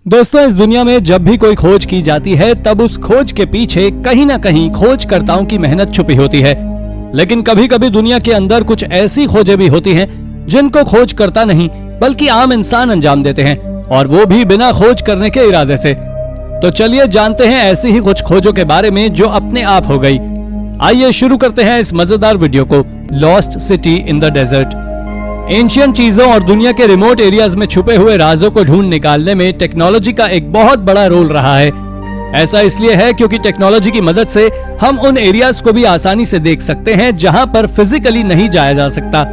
दोस्तों, इस दुनिया में जब भी कोई खोज की जाती है तब उस खोज के पीछे कहीं ना कहीं खोजकर्ताओं की मेहनत छुपी होती है। लेकिन कभी कभी दुनिया के अंदर कुछ ऐसी खोजें भी होती हैं जिनको खोजकर्ता नहीं बल्कि आम इंसान अंजाम देते हैं, और वो भी बिना खोज करने के इरादे से। तो चलिए जानते हैं ऐसी ही कुछ खोजों के बारे में जो अपने आप हो गई। आइए शुरू करते हैं इस मजेदार वीडियो को। Lost city in the desert. Ancient चीजों और दुनिया के रिमोट एरियाज में छुपे हुए राजों को ढूंढ निकालने में टेक्नोलॉजी का एक बहुत बड़ा रोल रहा है। ऐसा इसलिए है क्योंकि टेक्नोलॉजी की मदद से हम उन एरियाज को भी आसानी से देख सकते हैं जहां पर फिजिकली नहीं जाया जा सकता।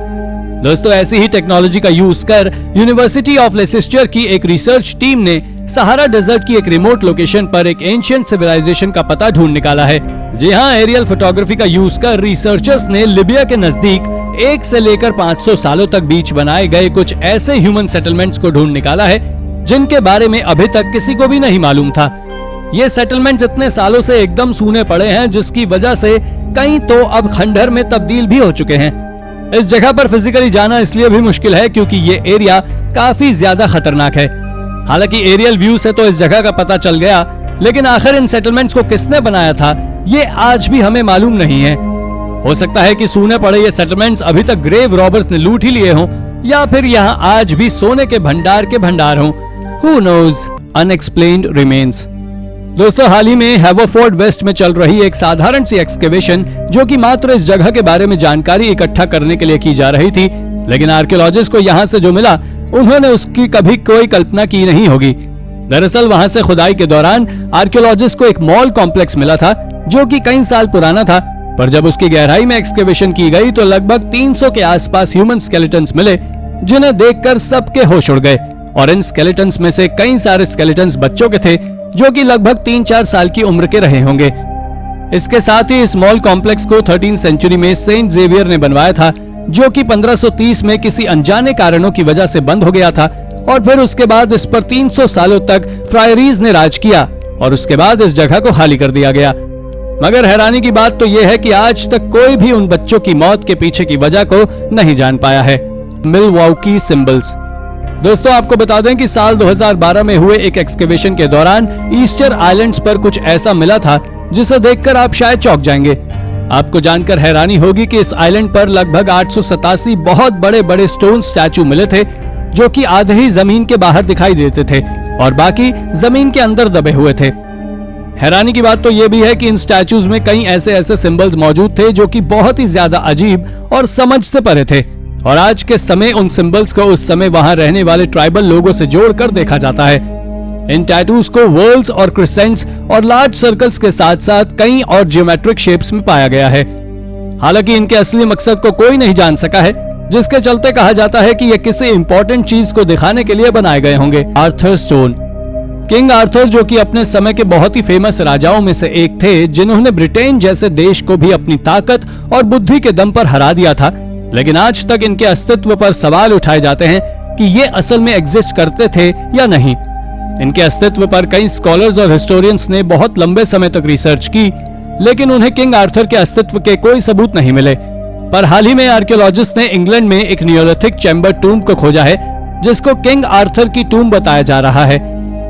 दोस्तों, ऐसी ही टेक्नोलॉजी का यूज कर यूनिवर्सिटी ऑफ लेसेस्टर की एक रिसर्च टीम ने सहारा डेजर्ट की एक रिमोट लोकेशन पर एक एंशिएंट सिविलाइजेशन का पता ढूंढ निकाला है। जी हाँ, एरियल फोटोग्राफी का यूज कर रिसर्चर्स ने लिबिया के नजदीक 1 से लेकर 500 सालों तक बीच बनाए गए कुछ ऐसे ह्यूमन सेटलमेंट्स को ढूंढ निकाला है जिनके बारे में अभी तक किसी को भी नहीं मालूम था। ये सेटलमेंट्स इतने सालों से एकदम सूने पड़े हैं जिसकी वजह से कई तो अब खंडहर में तब्दील भी हो चुके हैं। इस जगह पर फिजिकली जाना इसलिए भी मुश्किल है क्योंकि ये एरिया काफी ज्यादा खतरनाक है। हालांकि एरियल व्यू से तो इस जगह का पता चल गया, लेकिन आखिर इन सेटलमेंट्स को किसने बनाया था ये आज भी हमें मालूम नहीं है। हो सकता है कि सूने पड़े ये सेटलमेंट्स अभी तक ग्रेव रॉबर्स ने लूट ही लिए हों, या फिर यहाँ आज भी सोने के भंडार हों। Who knows? Unexplained remains। दोस्तों, हाल ही में हैवरफोर्ड वेस्ट में चल रही एक साधारण सी एक्सकेवेशन जो कि मात्र इस जगह के बारे में जानकारी इकट्ठा करने के लिए की जा रही थी, लेकिन आर्कियोलॉजिस्ट को यहाँ से जो मिला उन्होंने उसकी कभी कोई कल्पना की नहीं होगी। दरअसल वहां से खुदाई के दौरान आर्कियोलॉजिस्ट को एक मॉल कॉम्प्लेक्स मिला था जो कि कई साल पुराना था, पर जब उसकी गहराई में एक्सकेवेशन की गई तो लगभग 300 के आसपास ह्यूमन स्केलेटन्स मिले, जिन्हें देखकर सबके होश उड़ गए। और इन स्केलेटन्स में से कई सारे स्केलेटन्स बच्चों के थे जो कि लगभग 3-4 साल की उम्र के रहे होंगे। इसके साथ ही इस मॉल कॉम्प्लेक्स को 13वीं सेंचुरी में सेंट जेवियर ने बनवाया था, जो कि 1530 में किसी अनजाने कारणों की वजह से बंद हो गया था, और फिर उसके बाद इस पर 300 सालों तक फ्रायरीज ने राज किया और उसके बाद इस जगह को खाली कर दिया गया। मगर हैरानी की बात तो यह है कि आज तक कोई भी उन बच्चों की मौत के पीछे की वजह को नहीं जान पाया है। Milwaukee symbols. दोस्तों, आपको बता दें कि साल 2012 में हुए एक एक्सकेवेशन के दौरान ईस्टर आइलैंड्स पर कुछ ऐसा मिला था जिसे देखकर आप शायद चौंक जाएंगे। आपको जानकर हैरानी होगी कि इस आइलैंड पर लगभग 887 बहुत बड़े बड़े स्टोन स्टैचू मिले थे जो कि आधे ही जमीन के बाहर दिखाई देते थे और बाकी जमीन के अंदर दबे हुए थे। हैरानी की बात तो यह भी है कि इन स्टैचूज में कई ऐसे सिंबल्स मौजूद थे जो कि बहुत ही ज्यादा अजीब और समझ से परे थे, और आज के समय उन सिंबल्स को उस समय वहां रहने वाले ट्राइबल लोगों से जोड़कर देखा जाता है। इन टैटूज को वर्ल्स और क्रिसेंट्स और लार्ज सर्कल्स के साथ साथ कई और जियोमेट्रिक शेप्स में पाया गया है। हालांकि इनके असली मकसद को कोई नहीं जान सका है, जिसके चलते कहा जाता है कि ये किसी इंपॉर्टेंट चीज को दिखाने के लिए बनाए गए होंगे। Arthur stone. किंग आर्थर, जो कि अपने समय के बहुत ही फेमस राजाओं में से एक थे, जिन्होंने ब्रिटेन जैसे देश को भी अपनी ताकत और बुद्धि के दम पर हरा दिया था, लेकिन आज तक इनके अस्तित्व पर सवाल उठाए जाते हैं कि ये असल में एग्जिस्ट करते थे या नहीं। इनके अस्तित्व पर कई स्कॉलर्स और हिस्टोरियंस ने बहुत लंबे समय तक रिसर्च की, लेकिन उन्हें किंग आर्थर के अस्तित्व के कोई सबूत नहीं मिले। पर हाल ही में आर्कियोलॉजिस्ट ने इंग्लैंड में एक नियोलिथिक चैम्बर टूम्ब को खोजा है जिसको किंग आर्थर की टूम्ब बताया जा रहा है।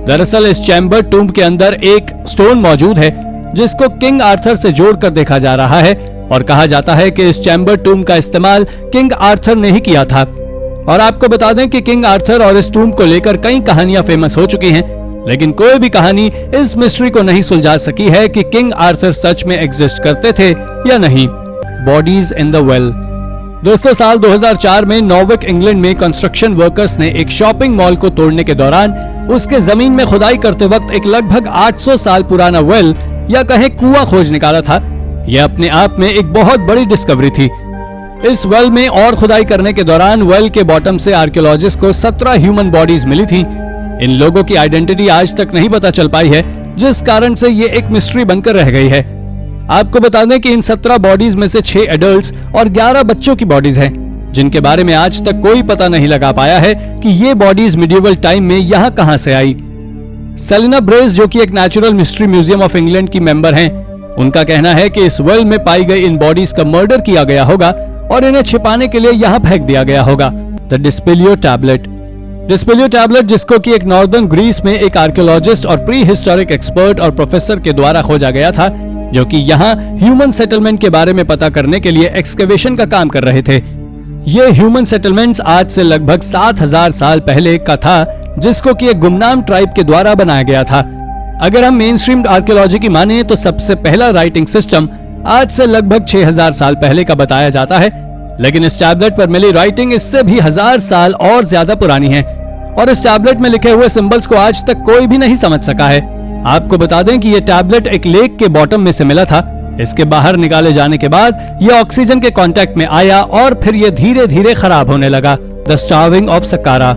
दरअसल इस चैम्बर टूम्ब के अंदर एक स्टोन मौजूद है जिसको किंग आर्थर से जोड़कर देखा जा रहा है, और कहा जाता है कि इस चैम्बर टूम्ब का इस्तेमाल किंग आर्थर ने ही किया था। और आपको बता दें कि किंग आर्थर और इस टूम्ब को लेकर कई कहानियां फेमस हो चुकी हैं, लेकिन कोई भी कहानी इस मिस्ट्री को नहीं सुलझा सकी है कि किंग आर्थर सच में एग्जिस्ट करते थे या नहीं। Bodies in the well. दोस्तों, साल 2004 में नॉर्विक इंग्लैंड में कंस्ट्रक्शन वर्कर्स ने एक शॉपिंग मॉल को तोड़ने के दौरान उसके जमीन में खुदाई करते वक्त एक लगभग 800 साल पुराना वेल या कहें कुआं खोज निकाला था। यह अपने आप में एक बहुत बड़ी डिस्कवरी थी। इस वेल में और खुदाई करने के दौरान वेल के बॉटम से आर्कियोलॉजिस्ट को 17 ह्यूमन बॉडीज मिली थी। इन लोगों की आइडेंटिटी आज तक नहीं पता चल पाई है, जिस कारण से ये एक मिस्ट्री बनकर रह गई है। आपको बता दें कि इन 17 बॉडीज में से 6 एडल्ट्स और 11 बच्चों की बॉडीज हैं, जिनके बारे में आज तक कोई पता नहीं लगा पाया है कि ये बॉडीज मिडिवल टाइम में यहाँ कहां से आई। सेलिना ब्रेस, जो कि एक natural mystery museum of England की मेंबर हैं, उनका कहना है कि इस वेल में पाई गई इन बॉडीज का मर्डर किया गया होगा और इन्हें छिपाने के लिए यहाँ फेंक दिया गया होगा। The Dispilio tablet. Dispilio tablet, जिसको कि एक नॉर्दर्न ग्रीस में एक आर्कियोलॉजिस्ट और प्री हिस्टोरिक एक्सपर्ट और प्रोफेसर के द्वारा खोजा गया था, जो कि यहाँ ह्यूमन सेटलमेंट के बारे में पता करने के लिए एक्सकेवेशन का काम कर रहे थे। ये ह्यूमन सेटलमेंट्स आज से लगभग 7000 साल पहले का था, जिसको कि एक गुमनाम ट्राइब के द्वारा बनाया गया था। अगर हम मेन स्ट्रीम आर्कियोलॉजी की माने तो सबसे पहला राइटिंग सिस्टम आज से लगभग 6000 साल पहले का बताया जाता है, लेकिन इस टैबलेट पर मिली राइटिंग इससे भी 1000 साल और ज्यादा पुरानी है और इस टैबलेट में लिखे हुए सिंबल्स को आज तक कोई भी नहीं समझ सका है। आपको बता दें कि यह टैबलेट एक लेक के बॉटम में से मिला था। इसके बाहर निकाले जाने के बाद यह ऑक्सीजन के कांटेक्ट में आया और फिर यह धीरे धीरे खराब होने लगा। The starving of Saqqara.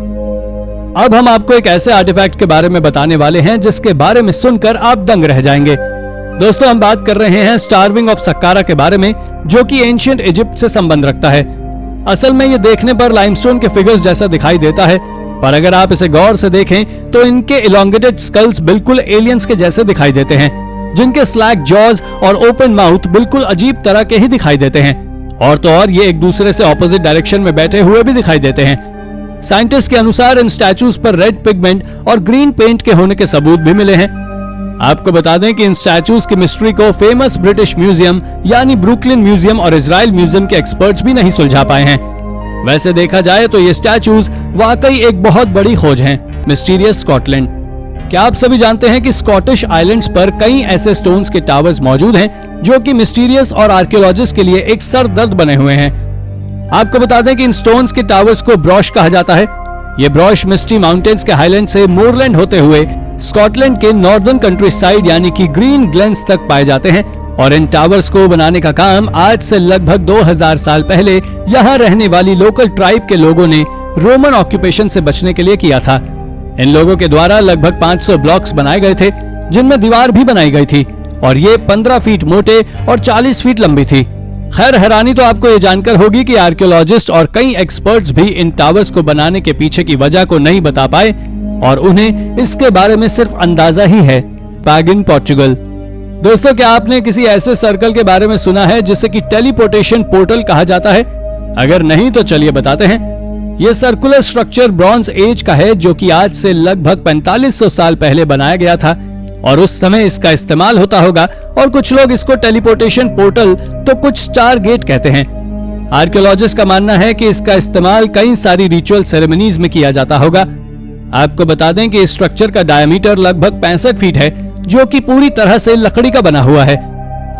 अब हम आपको एक ऐसे आर्टिफैक्ट के बारे में बताने वाले हैं जिसके बारे में सुनकर आप दंग रह जाएंगे। दोस्तों, हम बात कर रहे हैं स्टार्विंग ऑफ सक्कारा के बारे में, जो कि एंशिएंट इजिप्ट से संबंध रखता है। असल में ये देखने पर लाइमस्टोन के फिगर्स जैसा दिखाई देता है, पर अगर आप इसे गौर से देखें तो इनके इलोंगेटेड स्कल्स बिल्कुल एलियंस के जैसे दिखाई देते हैं, जिनके स्लैक जॉज और ओपन माउथ बिल्कुल अजीब तरह के ही दिखाई देते हैं। और तो और ये एक दूसरे से ऑपोजिट डायरेक्शन में बैठे हुए भी दिखाई देते हैं। साइंटिस्ट के अनुसार इन स्टैचूज पर रेड पिगमेंट और ग्रीन पेंट के होने के सबूत भी मिले हैं। आपको बता दें कि इन स्टैचूज की मिस्ट्री को फेमस ब्रिटिश म्यूजियम यानी ब्रुकलिन म्यूजियम और इजराइल म्यूजियम के एक्सपर्ट्स भी नहीं सुलझा पाए हैं। वैसे देखा जाए तो ये स्टैचूज वाकई एक बहुत बड़ी खोज हैं। Mysterious Scotland. क्या आप सभी जानते हैं कि स्कॉटिश आइलैंड्स पर कई ऐसे स्टोन्स के टावर्स मौजूद हैं जो कि मिस्टीरियस और आर्कियोलॉजिस्ट के लिए एक सरदर्द बने हुए हैं। आपको बता दें कि इन स्टोन्स के टावर्स को ब्रॉश कहा जाता है। ये ब्रॉश मिस्टी माउंटेन्स के हाईलैंड से मोरलैंड होते हुए स्कॉटलैंड के नॉर्दर्न कंट्री साइड यानी कि ग्रीन ग्लेन्स तक पाए जाते हैं और इन टावर्स को बनाने का काम आज से लगभग 2000 साल पहले यहाँ रहने वाली लोकल ट्राइब के लोगों ने रोमन ऑक्यूपेशन से बचने के लिए किया था। इन लोगों के द्वारा लगभग 500 ब्लॉक्स बनाए गए थे, जिनमें दीवार भी बनाई गई थी और ये 15 फीट मोटे और 40 फीट लंबी थी। खैर, हैरानी तो आपको ये जानकर होगी कि आर्कियोलॉजिस्ट और कई एक्सपर्ट्स भी इन टावर्स को बनाने के पीछे की वजह को नहीं बता पाए और उन्हें इसके बारे में सिर्फ अंदाजा ही है। Pagan, Portugal. दोस्तों, क्या आपने किसी ऐसे सर्कल के बारे में सुना है जिसे कि टेलीपोर्टेशन पोर्टल कहा जाता है? अगर नहीं तो चलिए बताते हैं। यह सर्कुलर स्ट्रक्चर ब्रॉन्ज एज का है, जो कि आज से लगभग 4500 साल पहले बनाया गया था और उस समय इसका इस्तेमाल होता होगा और कुछ लोग इसको टेलीपोर्टेशन पोर्टल तो कुछ स्टार गेट कहते हैं। आर्कियोलॉजिस्ट का मानना है कि इसका इस्तेमाल कई सारी रिचुअल सेरेमनीज में किया जाता होगा। आपको बता दें कि इस स्ट्रक्चर का डायमीटर लगभग 65 फीट है, जो कि पूरी तरह से लकड़ी का बना हुआ है।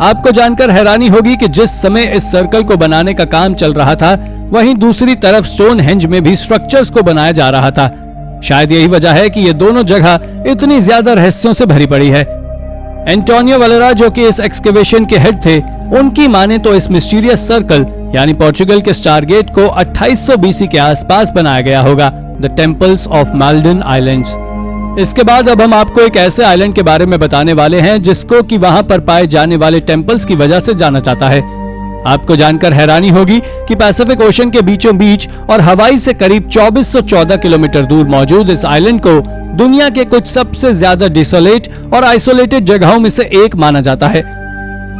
आपको जानकर हैरानी होगी कि जिस समय इस सर्कल को बनाने का काम चल रहा था, वहीं दूसरी तरफ स्टोनहेंज में भी स्ट्रक्चर्स को बनाया जा रहा था। शायद यही वजह है कि ये दोनों जगह इतनी ज्यादा रहस्यों से भरी पड़ी है। एंटोनियो वलेरा, जो कि इस एक्सकेवेशन के हेड थे, उनकी माने तो इस मिस्टीरियस सर्कल यानी पोर्चुगल के स्टार गेट को 2800 बीसी के आसपास बनाया गया होगा। The temples of Maltese islands. इसके बाद अब हम आपको एक ऐसे आइलैंड के बारे में बताने वाले हैं जिसको कि वहां पर पाए जाने वाले टेम्पल्स की वजह से जाना जाता है। आपको जानकर हैरानी होगी कि पैसिफिक ओशन के बीचों बीच और हवाई से करीब 2414 किलोमीटर दूर मौजूद इस आइलैंड को दुनिया के कुछ सबसे ज्यादा डिसोलेट और आइसोलेटेड जगहों में से एक माना जाता है।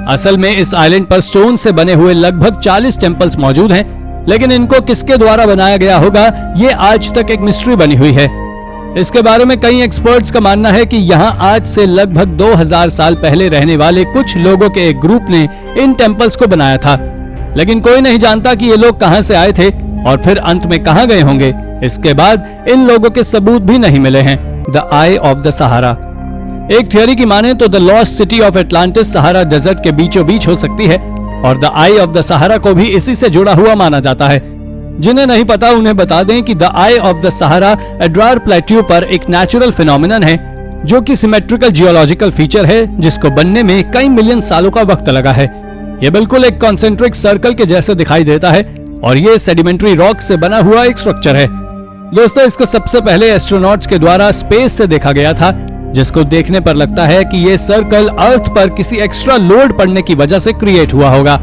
असल में इस आइलैंड पर स्टोन से बने हुए लगभग 40 टेम्पल्स मौजूद हैं, लेकिन इनको किसके द्वारा बनाया गया होगा ये आज तक एक मिस्ट्री बनी हुई है। इसके बारे में कई एक्सपर्ट्स का मानना है कि यहाँ आज से लगभग 2000 साल पहले रहने वाले कुछ लोगों के एक ग्रुप ने इन टेम्पल्स को बनाया था, लेकिन कोई नहीं जानता कि ये लोग कहां से आए थे और फिर अंत में कहां गए होंगे। इसके बाद इन लोगों के सबूत भी नहीं मिले हैं। The eye of the Sahara. एक थियोरी की माने तो the lost city of Atlantis Sahara desert के बीचों बीच हो सकती है और the eye of the Sahara को भी इसी से जुड़ा हुआ माना जाता है। जिन्हें नहीं पता उन्हें बता दें कि the eye of the Sahara Adrar plateau पर एक नेचुरल फिनोमिनन है, जो कि सिमेट्रिकल जियोलॉजिकल फीचर है जिसको बनने में कई मिलियन सालों का वक्त लगा है। यह बिल्कुल एक कॉन्सेंट्रिक सर्कल के जैसे दिखाई देता है और ये सेडिमेंट्री रॉक से बना हुआ एक स्ट्रक्चर है। दोस्तों, इसको सबसे पहले एस्ट्रोनॉट्स के द्वारा स्पेस से देखा गया था, जिसको देखने पर लगता है कि ये सर्कल अर्थ पर किसी एक्स्ट्रा लोड पड़ने की वजह से क्रिएट हुआ होगा।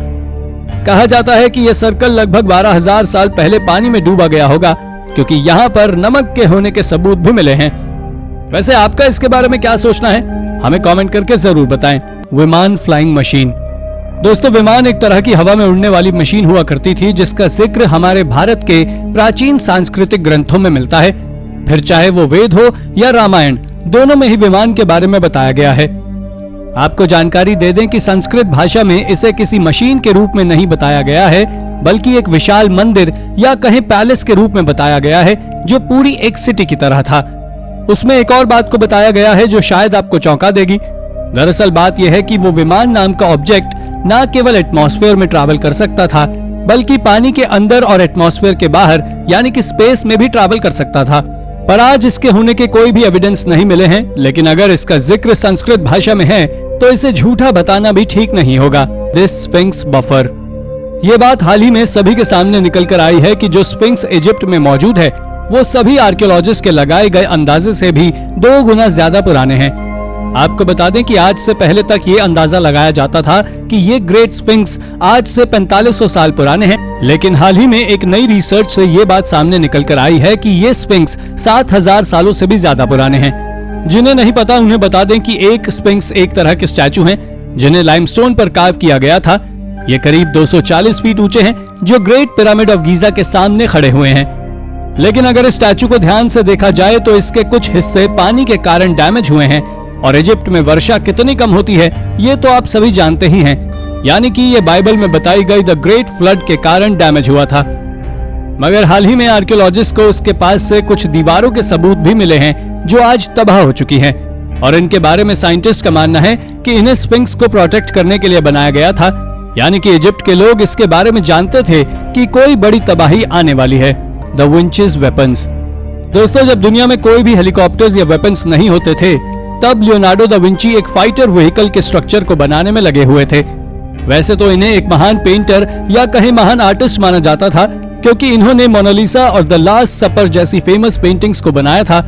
कहा जाता है कि यह सर्कल लगभग 12000 साल पहले पानी में डूबा गया होगा, क्योंकि यहाँ पर नमक के होने के सबूत भी मिले हैं। वैसे आपका इसके बारे में क्या सोचना है, हमें कमेंट करके जरूर बताएं। विमान, फ्लाइंग मशीन। दोस्तों, विमान एक तरह की हवा में उड़ने वाली मशीन हुआ करती थी, जिसका जिक्र हमारे भारत के प्राचीन सांस्कृतिक ग्रंथों में मिलता है। फिर चाहे वो वेद हो या रामायण, दोनों में ही विमान के बारे में बताया गया है। आपको जानकारी दे दें कि संस्कृत भाषा में इसे किसी मशीन के रूप में नहीं बताया गया है, बल्कि एक विशाल मंदिर या कहीं पैलेस के रूप में बताया गया है, जो पूरी एक सिटी की तरह था। उसमें एक और बात को बताया गया है जो शायद आपको चौंका देगी। दरअसल बात यह है कि वो विमान नाम का ऑब्जेक्ट न केवल एटमॉस्फेयर में ट्रैवल कर सकता था, बल्कि पानी के अंदर और एटमॉस्फेयर के बाहर यानी कि स्पेस में भी ट्रैवल कर सकता था। पर आज इसके होने के कोई भी एविडेंस नहीं मिले हैं, लेकिन अगर इसका जिक्र संस्कृत भाषा में है तो इसे झूठा बताना भी ठीक नहीं होगा। दिस स्फिंक्स बफर, ये बात हाल ही में सभी के सामने निकल कर आई है कि जो स्फिंक्स इजिप्ट में मौजूद है वो सभी आर्कियोलॉजिस्ट के लगाए गए अंदाजे से भी 2 गुना ज्यादा पुराने हैं। आपको बता दें कि आज से पहले तक ये अंदाजा लगाया जाता था कि ये ग्रेट स्फिंक्स आज से 4500 साल पुराने हैं, लेकिन हाल ही में एक नई रिसर्च से ये बात सामने निकल कर आई है कि ये स्फिंक्स 7000 सालों से भी ज्यादा पुराने हैं। जिन्हें नहीं पता उन्हें बता दें कि एक स्फिंक्स एक तरह के स्टैचू हैं जिन्हें लाइमस्टोन पर कार्व किया गया था। ये करीब 240 फीट ऊंचे हैं, जो ग्रेट पिरामिड ऑफ गीजा के सामने खड़े हुए हैं। लेकिन अगर इस स्टैचू को ध्यान से देखा जाए तो इसके कुछ हिस्से पानी के कारण डैमेज हुए हैं, और इजिप्ट में वर्षा कितनी कम होती है ये तो आप सभी जानते ही हैं, यानी कि ये बाइबल में बताई गई द ग्रेट फ्लड के कारण डैमेज हुआ था। मगर हाल ही में आर्कियोलॉजिस्ट को उसके पास से कुछ दीवारों के सबूत भी मिले हैं जो आज तबाह हो चुकी हैं, और इनके बारे में साइंटिस्ट का मानना है कि इन्हें स्फिंक्स को प्रोटेक्ट करने के लिए बनाया गया था, यानी कि इजिप्ट के लोग इसके बारे में जानते थे कि कोई बड़ी तबाही आने वाली है। द विंचेस वेपन्स, दोस्तों जब दुनिया में कोई भी हेलीकॉप्टर्स या वेपन्स नहीं होते थे तब लियोनार्डो द विंची एक फाइटर व्हीकल के स्ट्रक्चर को बनाने में लगे हुए थे। वैसे तो इन्हें एक महान पेंटर या कहीं महान आर्टिस्ट माना जाता था, क्योंकि इन्होंने मोनालिसा और द लास्ट सपर जैसी फेमस पेंटिंग्स को बनाया था,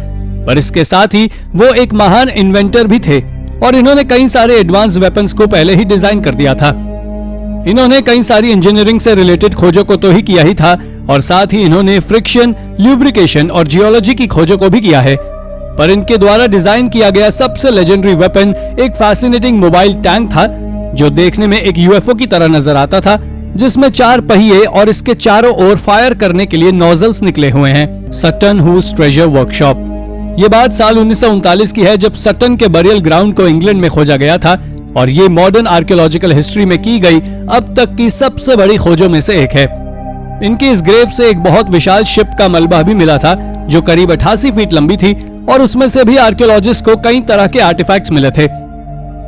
पर इसके साथ ही वो एक महान इन्वेंटर भी थे और इन्होंने कई सारे एडवांस वेपन्स को पहले ही डिजाइन कर दिया था। इन्होंने कई सारी इंजीनियरिंग से रिलेटेड खोजों को तो ही किया ही था, और साथ ही इन्होंने फ्रिक्शन, ल्यूब्रिकेशन और जियोलॉजी की खोजों को भी किया है। पर इनके द्वारा डिजाइन किया गया सबसे लेजेंडरी वेपन एक फैसिनेटिंग मोबाइल टैंक था, जो देखने में एक यूएफओ की तरह नजर आता था, जिसमें 4 पहिए और इसके चारों ओर फायर करने के लिए नोजल्स निकले हुए हैं। सटन हुज ट्रेजर वर्कशॉप, ये बात साल 1939 की है, जब सटन के बरियल ग्राउंड को इंग्लैंड में खोजा गया था, और ये मॉडर्न आर्कियोलॉजिकल हिस्ट्री में की गई अब तक की सबसे बड़ी खोजों में से एक है। इनकी इस ग्रेव से एक बहुत विशाल शिप का मलबा भी मिला था, जो करीब 88 फीट लंबी थी, और उसमें से भी आर्कियोलॉजिस्ट को कई तरह के आर्टिफैक्ट्स मिले थे।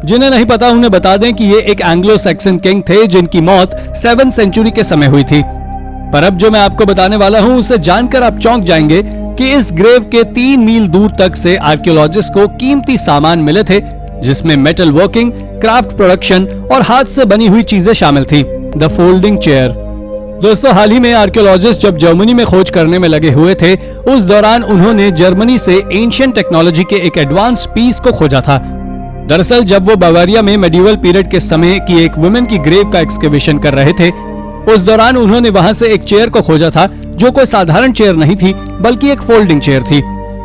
जिन्हें नहीं पता उन्हें बता दें कि ये एक एंग्लो सैक्सन किंग थे जिनकी मौत 7th सेंचुरी के समय हुई थी। पर अब जो मैं आपको बताने वाला हूं उसे जानकर आप चौंक जाएंगे कि इस ग्रेव के 3 मील दूर तक से आर्कियोलॉजिस्ट को कीमती सामान मिले थे, जिसमें मेटल वर्किंग, क्राफ्ट प्रोडक्शन और हाथ से बनी हुई चीजें शामिल थी। द फोल्डिंग चेयर, दोस्तों हाल ही में आर्कियोलॉजिस्ट जब जर्मनी में खोज करने में लगे हुए थे, उस दौरान उन्होंने जर्मनी से एंशिएंट टेक्नोलॉजी के एक एडवांस पीस को खोजा था। दरअसल जब वो बावारिया में मेडिवल पीरियड के समय की एक वुमेन की ग्रेव का एक्सकेवेशन कर रहे थे, उस दौरान उन्होंने वहां से एक चेयर को खोजा था, जो कोई साधारण चेयर नहीं थी बल्कि एक फोल्डिंग चेयर थी।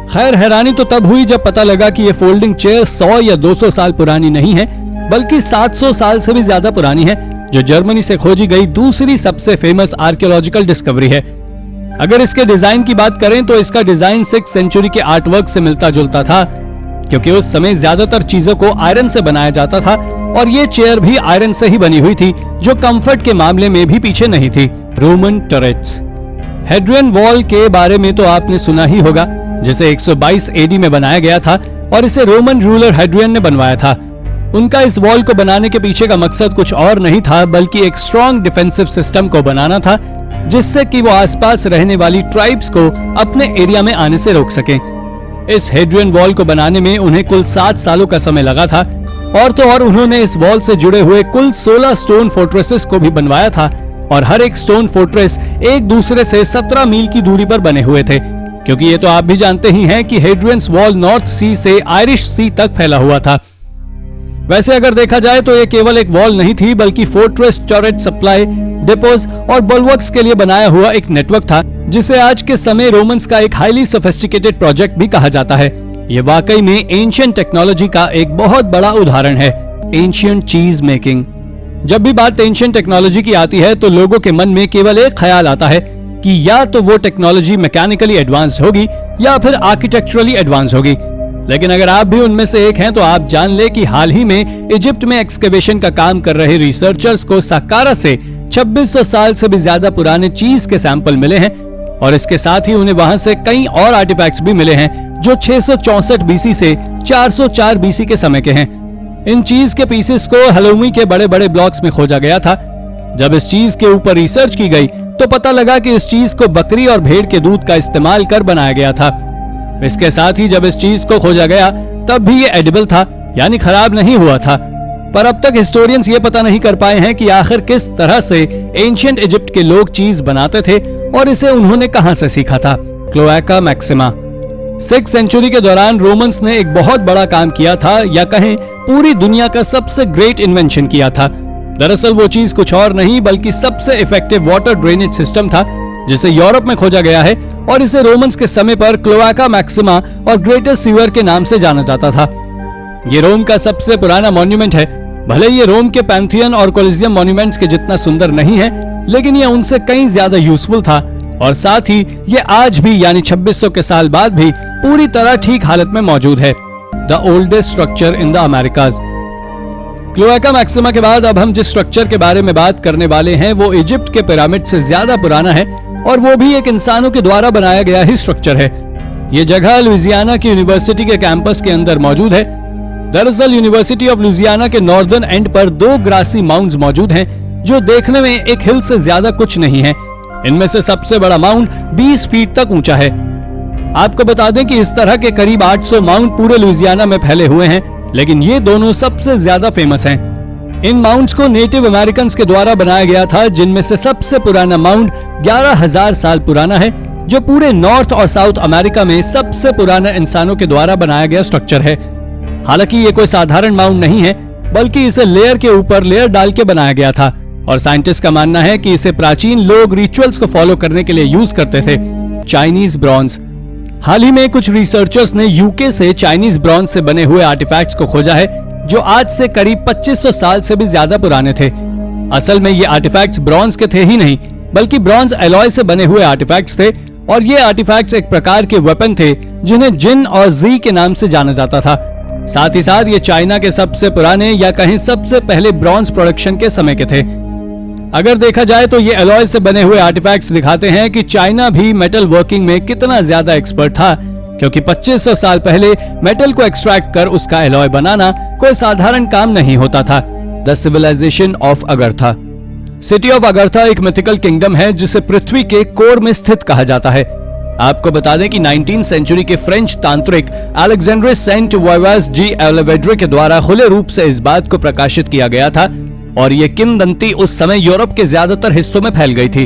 खैर हैरानी तो तब हुई जब पता लगा कि ये फोल्डिंग चेयर 100 या 200 साल पुरानी नहीं है, बल्कि 700 साल से भी ज्यादा पुरानी है, जो जर्मनी से खोजी गई दूसरी सबसे फेमस आर्कियोलॉजिकल डिस्कवरी है। अगर इसके डिजाइन की बात करें तो इसका डिजाइन 6th सेंचुरी के आर्टवर्क से मिलता जुलता था, क्योंकि उस समय ज्यादातर चीजों को आयरन से बनाया जाता था, और ये चेयर भी आयरन से ही बनी हुई थी, जो कंफर्ट के मामले में भी पीछे नहीं थी। रोमन टरेट्स, हेड्रियन वॉल के बारे में तो आपने सुना ही होगा, जिसे 122 एडी में बनाया गया था, और इसे रोमन रूलर हेड्रियन ने बनवाया था। उनका इस वॉल को बनाने के पीछे का मकसद कुछ और नहीं था, बल्कि एक स्ट्रॉन्ग डिफेंसिव सिस्टम को बनाना था, जिससे कि वो आसपास रहने वाली ट्राइब्स को अपने एरिया में आने से रोक सकें। इस हेड्रियन वॉल को बनाने में उन्हें कुल 7 सालों का समय लगा था, और तो और उन्होंने इस वॉल से जुड़े हुए कुल 16 स्टोन फोर्ट्रेसेस को भी बनवाया था, और हर एक स्टोन फोर्ट्रेस एक दूसरे से 17 मील की दूरी पर बने हुए थे, क्योंकि ये तो आप भी जानते ही हैं कि हेड्रियंस वॉल नॉर्थ सी से आयरिश सी तक फैला हुआ था। वैसे अगर देखा जाए तो ये केवल एक वॉल नहीं थी, बल्कि फोर्ट्रेस, टॉरेट, सप्लाई डिपोज और बुलवर्क्स के लिए बनाया हुआ एक नेटवर्क था, जिसे आज के समय रोमन्स का एक हाईली सोफिस्टिकेटेड प्रोजेक्ट भी कहा जाता है। ये वाकई में एंशिएंट टेक्नोलॉजी का एक बहुत बड़ा उदाहरण है। एंशिएंट चीज मेकिंग, जब भी बात एंशिएंट टेक्नोलॉजी की आती है तो लोगों के मन में केवल एक ख्याल आता है कि या तो वो टेक्नोलॉजी मैकेनिकली एडवांस होगी या फिर आर्किटेक्चरली एडवांस होगी। लेकिन अगर आप भी उनमें से एक हैं तो आप जान ले कि हाल ही में इजिप्ट में एक्सकेवेशन का काम कर रहे रिसर्चर्स को सक्कारा से 2600 साल से भी ज्यादा पुराने चीज के सैंपल मिले हैं और इसके साथ ही उन्हें वहां से कई और आर्टिफैक्ट्स भी मिले हैं जो 664 बीसी से 404 बीसी के समय के हैं। इन चीज के पीसेस को हलौमी के बड़े बड़े ब्लॉक्स में खोजा गया था। जब इस चीज के ऊपर रिसर्च की गई तो पता लगा कि इस चीज को बकरी और भेड़ के दूध का इस्तेमाल कर बनाया गया था। इसके साथ ही जब इस चीज को खोजा गया तब भी ये एडिबल था, यानी खराब नहीं हुआ था। पर अब तक हिस्टोरियंस ये पता नहीं कर पाए हैं कि आखिर किस तरह से एंशिएंट इजिप्ट के लोग चीज बनाते थे और इसे उन्होंने कहां से सीखा था। Cloaca maxima. 6th सेंचुरी के दौरान रोमन्स ने एक बहुत बड़ा काम किया था, या कहें पूरी दुनिया का सबसे ग्रेट इन्वेंशन किया था। दरअसल वो चीज कुछ और नहीं बल्कि सबसे इफेक्टिव वाटर ड्रेनेज सिस्टम था, जिसे यूरोप में खोजा गया है और इसे रोमन्स के समय पर क्लोएका मैक्सिमा और ग्रेटेस्ट सीवर के नाम से जाना जाता था। ये रोम का सबसे पुराना मॉन्यूमेंट है। भले ये रोम के पैंथियन और कोलिजियम मॉन्यूमेंट्स के जितना सुंदर नहीं है, लेकिन ये उनसे कहीं ज्यादा यूजफुल था और साथ ही ये आज भी यानी 2600 के साल बाद भी पूरी तरह ठीक हालत में मौजूद है। The oldest structure in the Americas. Cloaca Maxima के बाद अब हम जिस स्ट्रक्चर के बारे में बात करने वाले हैं वो इजिप्ट के पिरामिड से ज्यादा पुराना है और वो भी एक इंसानों के द्वारा बनाया गया ही स्ट्रक्चर है। ये जगह लुइसियाना की यूनिवर्सिटी के कैंपस के अंदर मौजूद है। दरअसल यूनिवर्सिटी ऑफ लुइसियाना के नॉर्दर्न एंड पर 2 ग्रासी माउंट्स मौजूद हैं जो देखने में एक हिल से ज्यादा कुछ नहीं है। इनमें से सबसे बड़ा माउंट 20 फीट तक ऊंचा है। आपको बता दें कि इस तरह के करीब 800 माउंट पूरे लुइसियाना में फैले हुए हैं, लेकिन ये दोनों सबसे ज्यादा फेमस हैं। इन माउंट्स को नेटिव अमेरिकन के द्वारा बनाया गया था, जिनमें से सबसे पुराना माउंट 11,000 साल पुराना है, जो पूरे नॉर्थ और साउथ अमेरिका में सबसे पुराना इंसानों के द्वारा बनाया गया स्ट्रक्चर है। हालांकि ये कोई साधारण माउंट नहीं है, बल्कि इसे लेयर के ऊपर लेयर डाल के बनाया गया था और साइंटिस्ट का मानना है कि इसे प्राचीन लोग रिचुअल्स को फॉलो करने के लिए यूज करते थे। Chinese bronze. हाल ही में कुछ रिसर्चर्स ने यूके से चाइनीज ब्रॉन्ज से बने हुए आर्टिफैक्ट्स को खोजा है, जो आज से करीब 2500 साल से भी ज्यादा पुराने थे। असल में ये आर्टिफैक्ट्स ब्रॉन्ज के थे ही नहीं, बल्कि ब्रॉन्ज एलॉय से बने हुए आर्टिफैक्ट्स थे और ये आर्टिफैक्ट्स एक प्रकार के वेपन थे जिन्हें जिन और जी के नाम से जाना जाता था। साथ ही साथ ये चाइना के सबसे पुराने या कहीं सबसे पहले ब्रॉन्ज प्रोडक्शन के समय के थे। अगर देखा जाए तो ये एलॉय से बने हुए आर्टिफैक्ट्स दिखाते हैं कि चाइना भी मेटल वर्किंग में कितना ज्यादा एक्सपर्ट था, क्योंकि 2500 साल पहले मेटल को एक्सट्रैक्ट कर उसका एलॉय बनाना कोई साधारण काम नहीं होता था। The civilisation of Agartha. City of Agartha एक मिथिकल किंगडम है जिसे पृथ्वी के कोर में स्थित कहा जाता है। आपको बता दें कि 19th सेंचुरी के फ्रेंच तांत्रिक अलेक्जेंड्रे सेंट वॉयवास जी एलेवेड्रे के द्वारा खुले रूप से इस बात को प्रकाशित किया गया था और ये किंवदंती उस समय यूरोप के ज्यादातर हिस्सों में फैल गई थी।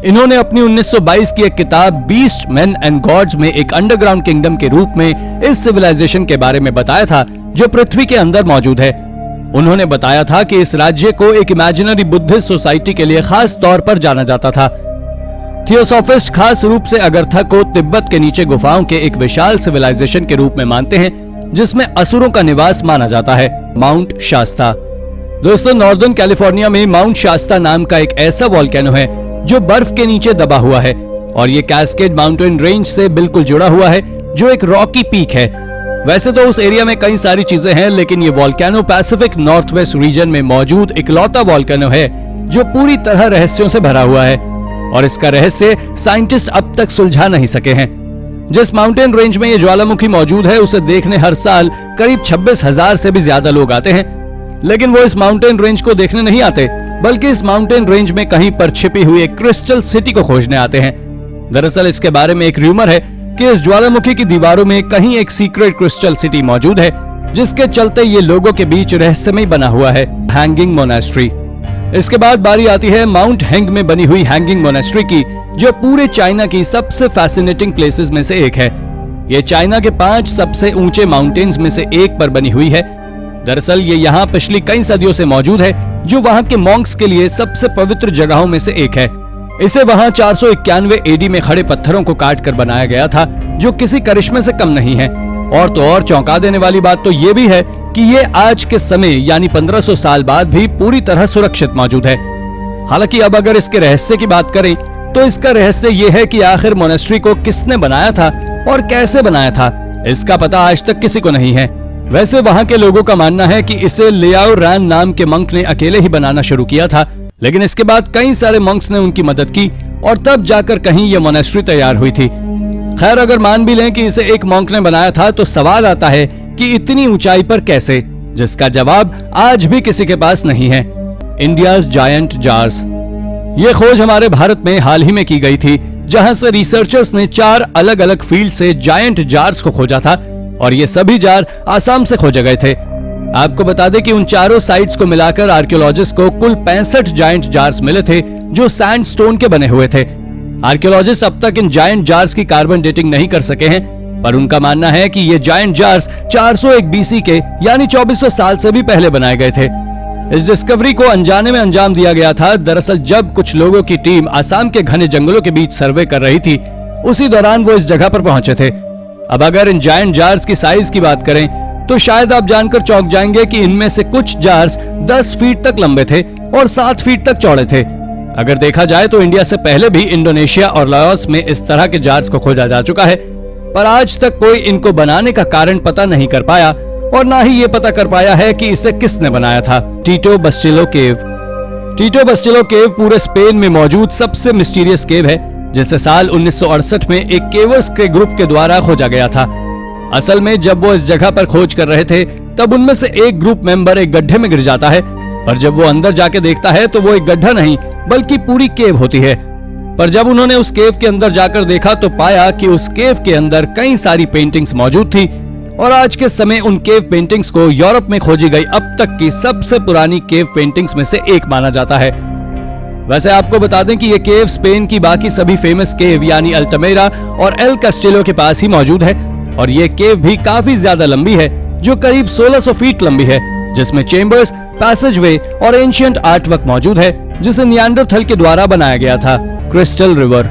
इन्होंने अपनी 1922 की एक किताब बीस्ट मैन एंड गॉड्स में एक अंडरग्राउंड किंगडम के रूप में इस सिविलाइजेशन के बारे में बताया था जो पृथ्वी के अंदर मौजूद है। उन्होंने बताया था कि इस राज्य को एक इमेजिनरी बुद्धिस्ट सोसाइटी के लिए खास तौर पर जाना जाता था। थियोसॉफिस्ट खास रूप से अगर्था को तिब्बत के नीचे गुफाओं के एक विशाल सिविलाइजेशन के रूप में मानते हैं जिसमें असुरों का निवास माना जाता है। माउंट शास्ता। दोस्तों, नॉर्दर्न कैलिफोर्निया में माउंट शास्ता नाम का एक ऐसा वॉल्केनो है जो बर्फ के नीचे दबा हुआ है और ये कैस्केड माउंटेन रेंज से बिल्कुल जुड़ा हुआ है जो एक रॉकी पीक है। वैसे तो उस एरिया में कई सारी चीजें हैं, लेकिन ये volcano Pacific north west region में मौजूद इकलौता वॉल्केनो है जो पूरी तरह रहस्यों से भरा हुआ है और इसका रहस्य साइंटिस्ट अब तक सुलझा नहीं सके हैं। जिस माउंटेन रेंज में ये ज्वालामुखी मौजूद है उसे देखने हर साल करीब 26,000 से भी ज्यादा लोग आते हैं, लेकिन वो इस माउंटेन रेंज को देखने नहीं आते, बल्कि इस माउंटेन रेंज में कहीं पर छिपी हुई एक क्रिस्टल सिटी को खोजने आते हैं। दरअसल इसके बारे में एक र्यूमर है कि इस ज्वालामुखी की दीवारों में कहीं एक सीक्रेट क्रिस्टल सिटी मौजूद है, जिसके चलते ये लोगों के बीच रहस्यमय बना हुआ है। Hanging monastery. इसके बाद बारी आती है माउंट हैंग में बनी हुई हैंगिंग मोनास्ट्री की, जो पूरे चाइना की सबसे फैसिनेटिंग प्लेसेस में से एक है। ये चाइना के 5 सबसे ऊंचे माउंटेन्स में से एक पर बनी हुई है। दरअसल ये यहाँ पिछली कई सदियों से मौजूद है, जो वहाँ के मॉन्क्स के लिए सबसे पवित्र जगहों में से एक है। इसे वहाँ 491 एडी में खड़े पत्थरों को काट कर बनाया गया था, जो किसी करिश्मे से कम नहीं है। और तो और चौंका देने वाली बात तो ये भी है कि ये आज के समय यानी 1500 साल बाद भी पूरी तरह सुरक्षित मौजूद है। हालांकि अब अगर इसके रहस्य की बात करें तो इसका रहस्य ये है कि आखिर मोनेस्ट्री को किसने बनाया था और कैसे बनाया था, इसका पता आज तक किसी को नहीं है। वैसे वहां के लोगों का मानना है कि इसे लियाओ रैन नाम के मंक ने अकेले ही बनाना शुरू किया था, लेकिन इसके बाद कई सारे मंक्स ने उनकी मदद की और तब जाकर कहीं यह मोनेस्ट्री तैयार हुई थी। खैर, अगर मान भी लें कि इसे एक मंक ने बनाया था, तो सवाल आता है कि इतनी ऊंचाई पर कैसे, जिसका जवाब आज भी किसी के पास नहीं है। India's giant jars. ये खोज हमारे भारत में हाल ही में की गई थी, जहां से रिसर्चर्स ने 4 अलग अलग फील्ड से जायंट जार्स को खोजा था और ये सभी जार आसाम से खोजे गए थे। आपको बता दें कि उन चारों साइट्स को मिलाकर आर्कियोलॉजिस्ट को कुल 65 जायंट जार्स मिले थे, जो सैंडस्टोन के बने हुए थे। आर्कियोलॉजिस्ट अब तक इन जायंट जार्स की कार्बन डेटिंग नहीं कर सके हैं, पर उनका मानना है कि ये जायंट जार्स 401 बीसी के यानी 2400 साल से भी पहले बनाए गए थे। इस डिस्कवरी को अनजाने में अंजाम दिया गया था। दरअसल जब कुछ लोगों की टीम आसाम के घने जंगलों के बीच सर्वे कर रही थी, उसी दौरान वो इस जगह पर पहुंचे थे। अब अगर इन जायंट जार्स की साइज की बात करें तो शायद आप जानकर चौंक जाएंगे कि इनमें से कुछ जार्स 10 फीट तक लंबे थे और 7 फीट तक चौड़े थे। अगर देखा जाए तो इंडिया से पहले भी इंडोनेशिया और लाओस में इस तरह के जार्स को खोजा जा चुका है, पर आज तक कोई इनको बनाने का कारण पता नहीं कर पाया और ना ही ये पता कर पाया है कि इसे किसने बनाया था। टीटो बस्टिलो केव। टीटो बस्टिलो केव पूरे स्पेन में मौजूद सबसे मिस्टीरियस केव है, जिसे साल 1968 में एक केवर्स के ग्रुप के द्वारा खोजा गया था। असल में जब वो इस जगह पर खोज कर रहे थे, तब उनमें से एक ग्रुप मेंबर एक गड्ढे में गिर जाता है, पर जब वो अंदर जाके देखता है तो वो एक गड्ढा नहीं बल्कि पूरी केव होती है। पर जब उन्होंने उस केव के अंदर जाकर देखा तो पाया कि उस केव के अंदर कई सारी पेंटिंग्स मौजूद थी और आज के समय उन केव पेंटिंग्स को यूरोप में खोजी गई अब तक की सबसे पुरानी केव पेंटिंग्स में से एक माना जाता है। वैसे आपको बता दें कि ये केव स्पेन की बाकी सभी फेमस केव यानी अल्टमेरा और एल कास्टिलो के पास ही मौजूद है और ये केव भी काफी ज्यादा लंबी है, जो करीब 1600 फीट लंबी है, जिसमें चेम्बर्स, पैसेजवे और एंशिएंट आर्टवर्क मौजूद है, जिसे नियांडरथल के द्वारा बनाया गया था। Crystal river.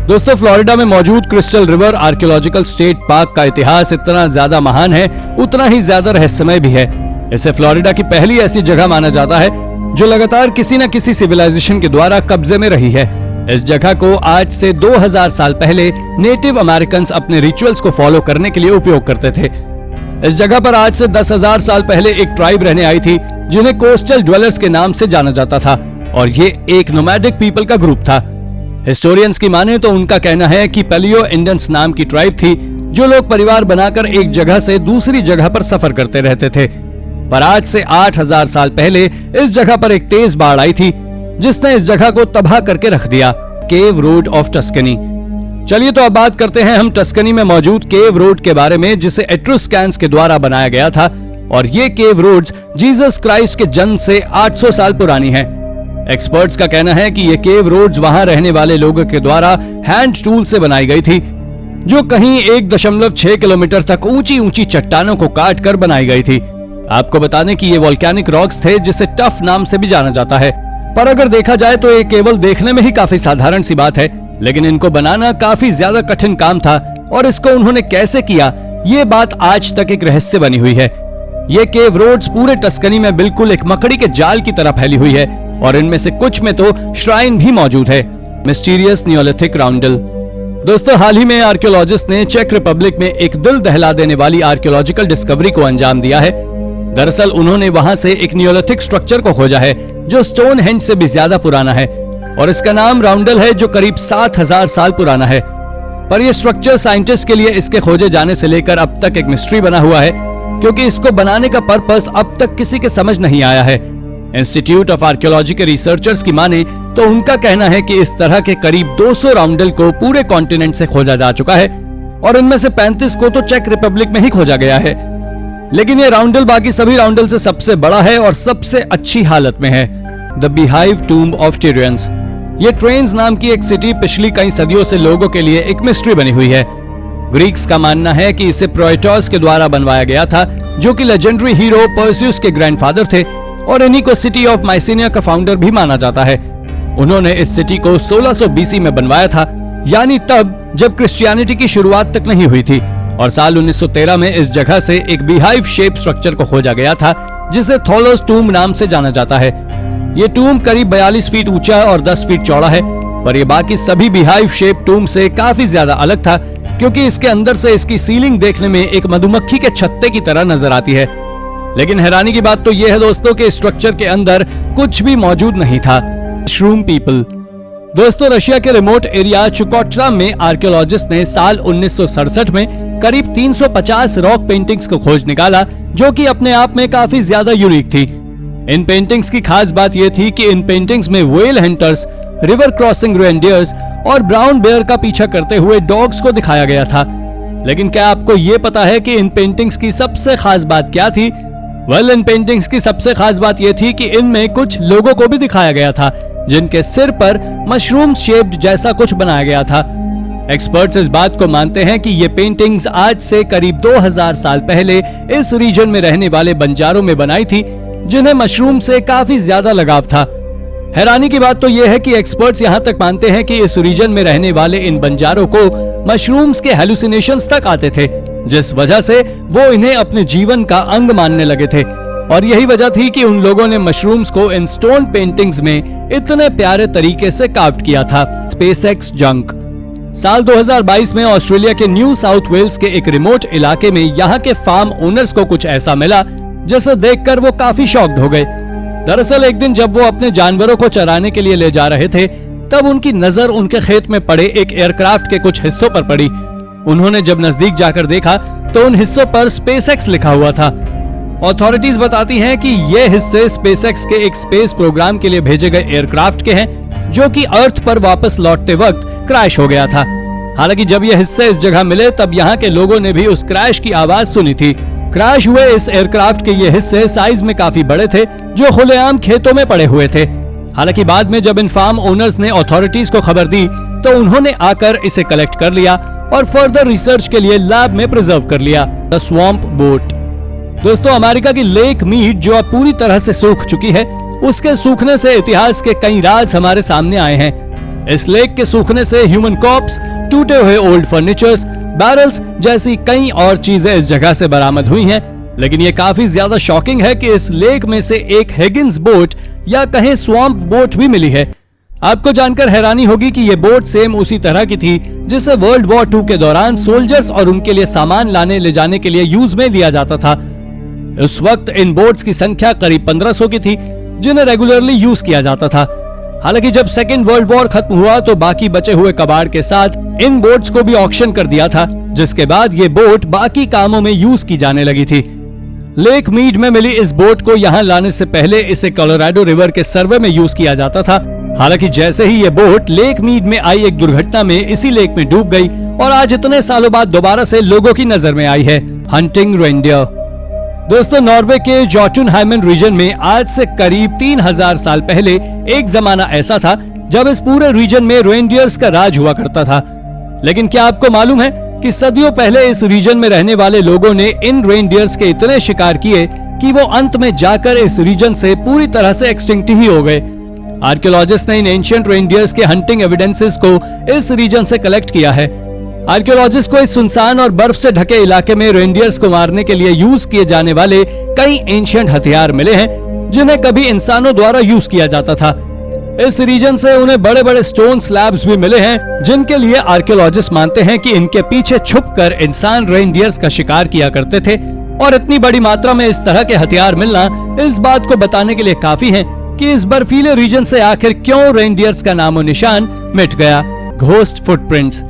दोस्तों, फ्लोरिडा में मौजूद crystal river archaeological state park का इतिहास इतना ज्यादा महान है, उतना ही ज्यादा रहस्यमय भी है। इसे फ्लोरिडा की पहली ऐसी जगह माना जाता है जो लगातार किसी न किसी सिविलाइजेशन के द्वारा कब्जे में रही है। इस जगह को आज से 2000 साल पहले नेटिव अमेरिकन अपने रिचुअल्स को फॉलो करने के लिए उपयोग करते थे। इस जगह पर आज से 10,000 साल पहले एक ट्राइब रहने आई थी, जिन्हें कोस्टल ड्वेलर्स के नाम से जाना जाता था और ये एक नोमैडिक पीपल का ग्रुप था। हिस्टोरियंस की माने तो उनका कहना है कि पैलियो इंडियंस नाम की ट्राइब थी, जो लोग परिवार बनाकर एक जगह से दूसरी जगह पर सफर करते रहते थे। पर आज से 8000 साल पहले इस जगह पर एक तेज बाढ़ आई थी, जिसने इस जगह को तबाह करके रख दिया। केव रोड ऑफ टस्कनी। चलिए तो अब बात करते हैं हम टस्कनी में मौजूद केव रोड के बारे में, जिसे एट्रुस्कैंस के द्वारा बनाया गया था और ये केव रोड्स जीसस क्राइस्ट के जन्म से 800 साल पुरानी है। एक्सपर्ट्स का कहना है कि ये केव रोड्स वहां रहने वाले लोगों के द्वारा हैंड टूल से बनाई गई थी, जो कहीं 1.6 किलोमीटर तक ऊंची ऊंची चट्टानों को काट कर बनाई गई थी। आपको बता दें कि ये वोल्केनिक रॉक्स थे, जिसे टफ नाम से भी जाना जाता है। पर अगर देखा जाए तो ये केवल देखने में ही काफी साधारण सी बात है, लेकिन इनको बनाना काफी ज्यादा कठिन काम था और इसको उन्होंने कैसे किया, ये बात आज तक एक रहस्य बनी हुई है। ये केव रोड्स पूरे टस्कनी में बिल्कुल एक मकड़ी के जाल की तरह फैली हुई है और इनमें से कुछ में तो श्राइन भी मौजूद है। Mysterious neolithic roundel. दोस्तों, हाल ही में आर्कियोलॉजिस्ट ने चेक रिपब्लिक में एक दिल दहला देने वाली आर्कियोलॉजिकल डिस्कवरी को अंजाम दिया है। दरअसल उन्होंने वहां से एक नियोलिथिक स्ट्रक्चर को खोजा है, जो स्टोनहेंज से भी ज्यादा पुराना है और इसका नाम राउंडल है, जो करीब 7000 साल पुराना है। पर यह स्ट्रक्चर साइंटिस्ट के लिए इसके खोजे जाने से लेकर अब तक एक मिस्ट्री बना हुआ है, क्योंकि इसको बनाने का पर्पस अब तक किसी के समझ नहीं आया है। इंस्टीट्यूट ऑफ आर्कियोलॉजी के रिसर्चर्स की माने तो उनका कहना है कि इस तरह के करीब 200 राउंडल को पूरे कॉन्टिनेंट से खोजा जा चुका है और इनमें से 35 को तो चेक रिपब्लिक में ही खोजा गया है। लेकिन ये राउंडल बाकी सभी राउंडल से सबसे बड़ा है और सबसे अच्छी हालत में है। The beehive tomb of Tiryns. ये ट्रेन्स नाम की एक सिटी पिछली कई सदियों से लोगों के लिए एक मिस्ट्री बनी हुई है। ग्रीक्स का मानना है कि इसे प्रोएटोस के द्वारा बनवाया गया था, जो कि लेजेंडरी हीरो पर्सियस के ग्रैंडफादर थे और इन्हीं को सिटी ऑफ माइसिनिया का फाउंडर भी माना जाता है। उन्होंने इस सिटी को 1600 बीसी में बनवाया था, यानी तब जब क्रिश्चियनिटी की शुरुआत तक नहीं हुई थी, और साल 1913 में इस जगह से एक बीहाइव शेप स्ट्रक्चर को खोजा गया था, जिसे थोलोस टूम्ब नाम से जाना जाता है। ये टूम्ब करीब 42 फीट ऊंचा और 10 फीट चौड़ा है पर यह बाकी सभी बीहाइव शेप टूम से काफी ज्यादा अलग था, क्योंकि इसके अंदर से इसकी सीलिंग देखने में एक मधुमक्खी के छत्ते की तरह नजर आती है। लेकिन हैरानी की बात तो यह है दोस्तों कि स्ट्रक्चर के अंदर कुछ भी मौजूद नहीं था। Mushroom people. दोस्तों, रशिया के रिमोट एरिया चुकोट्रा में आर्कियोलॉजिस्ट ने साल 1967 में करीब 350 रॉक पेंटिंग्स को खोज निकाला, जो कि अपने आप में काफी ज्यादा यूनिक थी। इन पेंटिंग्स की खास बात यह थी कि इन पेंटिंग्स में whale hunters, river crossing reindeers और ब्राउन बेयर का पीछा करते हुए डॉग्स को दिखाया गया था। लेकिन क्या आपको यह पता है कि इन पेंटिंग्स की सबसे खास बात क्या थी? इन पेंटिंग्स की सबसे खास बात यह थी कि इनमें कुछ लोगों को भी दिखाया गया था, जिनके सिर पर मशरूम शेप्ड जैसा कुछ बनाया गया था। एक्सपर्ट्स इस बात को मानते हैं कि ये पेंटिंग्स आज से करीब 2000 साल पहले इस रीजन में रहने वाले बंजारों में बनाई थी, जिन्हें मशरूम से काफी ज्यादा लगाव था। हैरानी की बात तो यह है कि एक्सपर्ट्स यहां तक मानते हैं कि इस रीजन में रहने वाले इन बंजारों को मशरूम्स के हेलुसिनेशंस तक आते थे, जिस वजह से वो इन्हें अपने जीवन का अंग मानने लगे थे। और यही वजह थी कि उन लोगों ने मशरूम्स को इन स्टोन पेंटिंग्स में इतने प्यारे तरीके से कार्व किया था। SpaceX junk. साल 2022 में ऑस्ट्रेलिया के न्यू साउथ वेल्स के एक रिमोट इलाके में यहाँ के फार्म ओनर्स को कुछ ऐसा मिला जिसे देखकर वो काफी शॉक्ड हो गए। दरअसल एक दिन जब वो अपने जानवरों को चराने के लिए ले जा रहे थे, तब उनकी नजर उनके खेत में पड़े एक एयरक्राफ्ट के कुछ हिस्सों पर पड़ी। उन्होंने जब नजदीक जाकर देखा तो उन हिस्सों पर स्पेसएक्स लिखा हुआ था। अथॉरिटीज बताती हैं कि ये हिस्से स्पेसएक्स के एक स्पेस प्रोग्राम के लिए भेजे गए एयरक्राफ्ट के हैं, जो कि अर्थ पर वापस लौटते वक्त क्रैश हो गया था। हालांकि जब ये हिस्से इस जगह मिले, तब यहाँ के लोगों ने भी उस क्रैश की आवाज सुनी थी। क्रैश हुए इस एयरक्राफ्ट के ये हिस्से साइज में काफी बड़े थे, जो खुलेआम खेतों में पड़े हुए थे। हालांकि बाद में जब इन फार्म ओनर्स ने अथॉरिटीज को खबर दी, तो उन्होंने आकर इसे कलेक्ट कर लिया और फर्दर रिसर्च के लिए लैब में प्रिजर्व कर लिया। The swamp boat. दोस्तों, अमेरिका की लेक मीड जो अब पूरी तरह से सूख चुकी है, उसके सूखने से इतिहास के कई राज हमारे सामने आए हैं। इस लेक के सूखने से ह्यूमन कॉर्प्स, टूटे हुए ओल्ड फर्नीचर्स, बैरल्स जैसी कई और चीजें इस जगह से बरामद हुई हैं। लेकिन ये काफी ज्यादा शॉकिंग है कि इस लेक में से एक हिगिंस बोट या कहें स्वैम्प बोट भी मिली है। आपको जानकर हैरानी होगी कि ये बोट सेम उसी तरह की थी जिसे वर्ल्ड वॉर 2 के दौरान सोल्जर्स और उनके लिए सामान लाने ले जाने के लिए यूज में लिया जाता था। उस वक्त इन बोट्स की संख्या करीब 1500 की थी, जिन्हें रेगुलरली यूज किया जाता था। हालांकि जब सेकेंड वर्ल्ड वॉर खत्म हुआ तो बाकी बचे हुए कबाड़ के साथ इन बोट्स को भी ऑक्शन कर दिया था, जिसके बाद ये बोट बाकी कामों में यूज की जाने लगी थी। लेक मीड में मिली इस बोट को यहाँ लाने से पहले इसे कोलोराडो रिवर के सर्वे में यूज किया जाता था। हालांकि जैसे ही ये बोट लेक मीड में आई एक दुर्घटना में इसी लेक में डूब गई और आज इतने सालों बाद दोबारा से लोगों की नजर में आई है। Hunting reindeer. दोस्तों, नॉर्वे के जोटुनहाइमन रीजन में आज से करीब 3000 साल पहले एक जमाना ऐसा था जब इस पूरे रीजन में रेनडियर्स का राज हुआ करता था। लेकिन क्या आपको मालूम है कि सदियों पहले इस रीजन में रहने वाले लोगों ने इन रेनडियर्स के इतने शिकार किए कि वो अंत में जाकर इस रीजन से पूरी तरह से एक्सटिंक्ट ही हो गए। आर्कियोलॉजिस्ट ने इन एंशिएंट रेनडियर्स के हंटिंग एविडेंसेस को इस रीजन से कलेक्ट किया है। आर्कियोलॉजिस्ट को इस सुनसान और बर्फ से ढके इलाके में रेनडियर्स को मारने के लिए यूज किए जाने वाले कई एंशिएंट हथियार मिले हैं, जिन्हें कभी इंसानों द्वारा यूज किया जाता था। इस रीजन से उन्हें बड़े बड़े स्टोन स्लैब्स भी मिले हैं, जिनके लिए आर्कियोलॉजिस्ट मानते हैं कि इनके पीछे छुपकर इंसान रेनडियर्स का शिकार किया करते थे। और इतनी बड़ी मात्रा में इस तरह के हथियार मिलना इस बात को बताने के लिए काफी है कि इस बर्फीले रीजन से आखिर क्यों रेनडियर्स का नामो निशान मिट गया। Ghost footprints.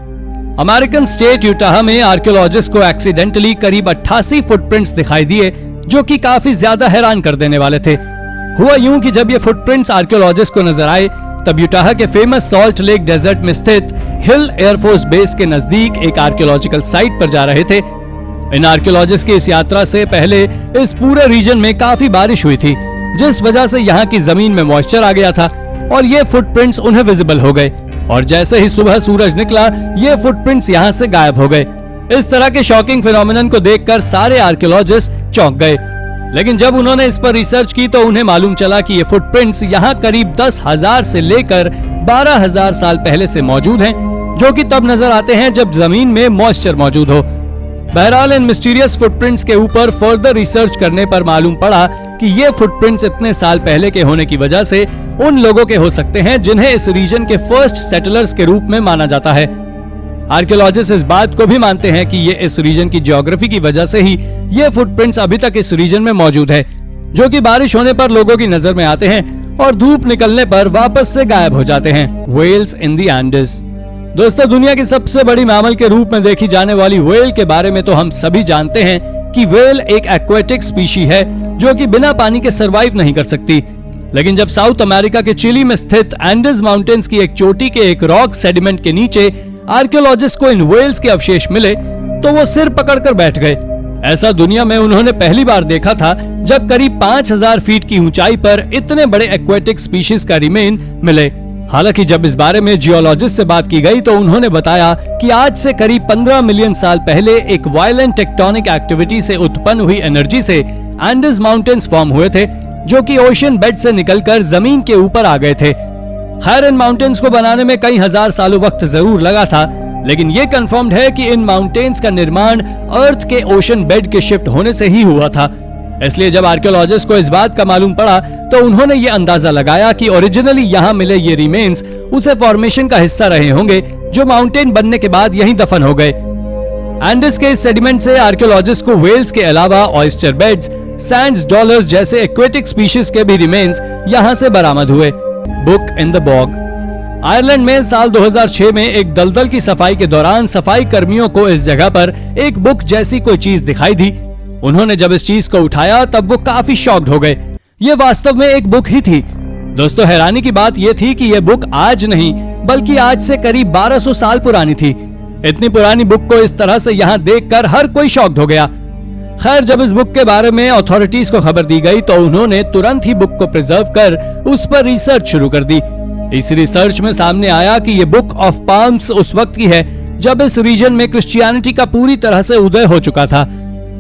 अमेरिकन स्टेट यूटाह में आर्कियोलॉजिस्ट को एक्सीडेंटली करीब 88 फुटप्रिंट्स दिखाई दिए, जो कि काफी ज्यादा हैरान कर देने वाले थे। हुआ यूं कि जब ये फुटप्रिंट्स आर्कियोलॉजिस्ट को नजर आए, तब यूटाह के फेमस सॉल्ट लेक डेजर्ट में स्थित हिल एयरफोर्स बेस के नजदीक एक आर्कियोलॉजिकल साइट पर जा रहे थे। इन आर्कियोलॉजिस्ट की इस यात्रा से पहले इस पूरे रीजन में काफी बारिश हुई थी, जिस वजह से यहाँ की जमीन में मॉइस्चर आ गया था और ये फुटप्रिंट्स उन्हें विजिबल हो गए। और जैसे ही सुबह सूरज निकला, ये फुटप्रिंट्स यहाँ से गायब हो गए। इस तरह के शॉकिंग फिनोमिनन को देखकर सारे आर्कियोलॉजिस्ट चौंक गए। लेकिन जब उन्होंने इस पर रिसर्च की तो उन्हें मालूम चला कि ये फुटप्रिंट्स यहाँ करीब 10,000 से लेकर 12,000 साल पहले से मौजूद हैं, जो कि तब नजर आते हैं जब जमीन में मॉइस्चर मौजूद हो। बहरहाल इन मिस्टीरियस फुटप्रिंट्स के ऊपर फर्दर रिसर्च करने पर मालूम पड़ा कि ये फुटप्रिंट्स इतने साल पहले के होने की वजह से उन लोगों के हो सकते हैं जिन्हें इस रीजन के फर्स्ट सेटलर्स के रूप में माना जाता है। आर्कियोलॉजिस्ट इस बात को भी मानते हैं कि ये इस रीजन की ज्योग्राफी की वजह से ही ये फुटप्रिंट्स अभी तक इस रीजन में मौजूद है, जो कि बारिश होने पर लोगों की नजर में आते हैं और धूप निकलने पर वापस से गायब हो जाते हैं। Whales in the Andes. दोस्तों, दुनिया की सबसे बड़ी मैमल के रूप में देखी जाने वाली व्हेल के बारे में तो हम सभी जानते हैं कि व्हेल एक एक्वेटिक स्पीशी है जो कि बिना पानी के सरवाइव नहीं कर सकती। लेकिन जब साउथ अमेरिका के चिली में स्थित एंडीज माउंटेन्स की एक चोटी के एक रॉक सेडिमेंट के नीचे आर्कियोलॉजिस्ट को इन व्हेल्स के अवशेष मिले तो वो सिर पकड़कर बैठ गए। ऐसा दुनिया में उन्होंने पहली बार देखा था जब करीब 5000 फीट की ऊंचाई पर इतने बड़े एक्वेटिक स्पीशीज का रिमेन मिले। हालांकि जब इस बारे में जियोलॉजिस्ट से बात की गई तो उन्होंने बताया कि आज से करीब 15 मिलियन साल पहले एक वायलेंट टेक्टोनिक एक्टिविटी से उत्पन्न हुई एनर्जी से एंडीज माउंटेन्स फॉर्म हुए थे, जो कि ओशन बेड से निकलकर जमीन के ऊपर आ गए थे। खैर, इन माउंटेन्स को बनाने में कई हजार सालों वक्त जरूर लगा था, लेकिन ये कंफर्म्ड है कि इन माउंटेन्स का निर्माण अर्थ के ओशन बेड के शिफ्ट होने से ही हुआ था। इसलिए जब आर्कियोलॉजिस्ट को इस बात का मालूम पड़ा तो उन्होंने ये अंदाजा लगाया कि ओरिजिनली यहाँ मिले ये रिमेन्स उसे फॉर्मेशन का हिस्सा रहे होंगे जो माउंटेन बनने के बाद यहीं दफन हो गए। एंडीज के इस सेडिमेंट से आर्कियोलॉजिस्ट को व्हेल्स के अलावा ऑयस्टर बेड्स, सैंड्स, डॉलर्स जैसे एक्वेटिक स्पीशीज के भी रिमेन्स यहाँ से बरामद हुए। Book in the bog. Ireland में साल 2006 में एक दलदल की सफाई के दौरान सफाई कर्मियों को इस जगह पर एक बुक जैसी कोई चीज दिखाई दी। उन्होंने जब इस चीज को उठाया तब वो काफी शॉक्ड हो गए। ये वास्तव में एक बुक ही थी। दोस्तों, हैरानी की बात यह थी कि यह बुक आज नहीं बल्कि आज से करीब 1200 साल पुरानी थी। इतनी पुरानी बुक को इस तरह से यहाँ देखकर हर कोई शॉक्ड हो गया। खैर, जब इस बुक के बारे में अथॉरिटीज को खबर दी गई तो उन्होंने तुरंत ही बुक को प्रिजर्व कर उस पर रिसर्च शुरू कर दी। इस रिसर्च में सामने आया कि ये बुक ऑफ पाल्म्स उस वक्त की है जब इस रीजन में क्रिश्चियनिटी का पूरी तरह से उदय हो चुका था।